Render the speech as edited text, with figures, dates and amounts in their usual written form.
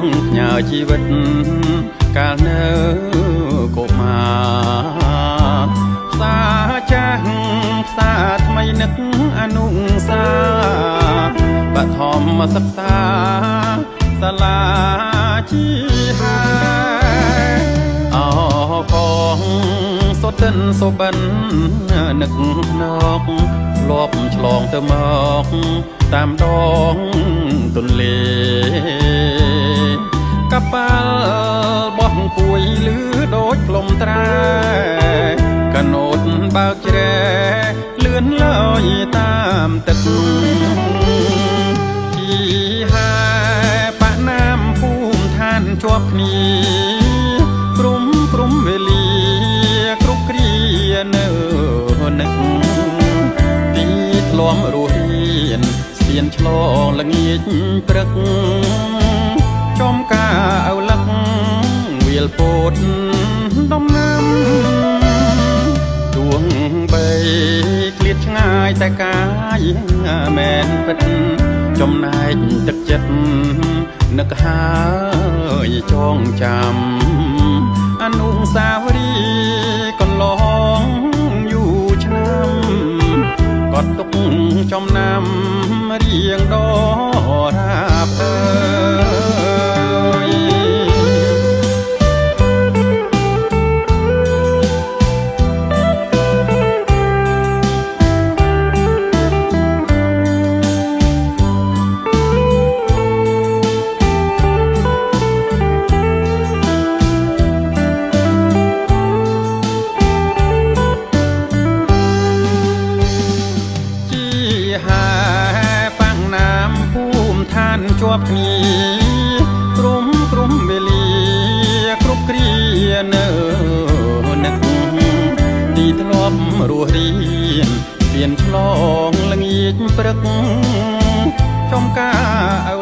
ងផ្ញើជីវិតកាលនៅកុមារផ្សារចាស់ផ្សារថ្មីនឹកអនុសាបឋមសិក្សាសាលាជីហាអកងសុទិនសុបិននឹកណកលបឆ្លងទៅមកតាមដងទន្លេកប៉ាល់បោះពួយលឺដូចក្លុំត្រែកណូតបើកជ្រែលឿនលយតាមទឹកជីហាបាក់ណាមភូមិឋានជាប់គ្នាក្រុមវេលាគ្រប់គ្រានៅនឹកទីធ្លាប់រស់រៀនស្ពានឆ្លងល្ងាចព្រឹកចំការឪលឹកវាលពោតដំណាំដួងបីឃ្លាតឆ្ងាយតែកាយមែនពិតចំណែកទឹកចិត្តនឹកហើយចងចាំអនុស្សាវរីយ៍កន្លងយូរឆ្នាំកត់ទុកចំណាំរៀងដរាបជាប់គ្នាក្រុមវេលាគ្រប់គ្រានៅនឹកទីធ្លាប់រស់រៀនស្ពានឆ្លងល្ងាចព្រឹកចំការឪ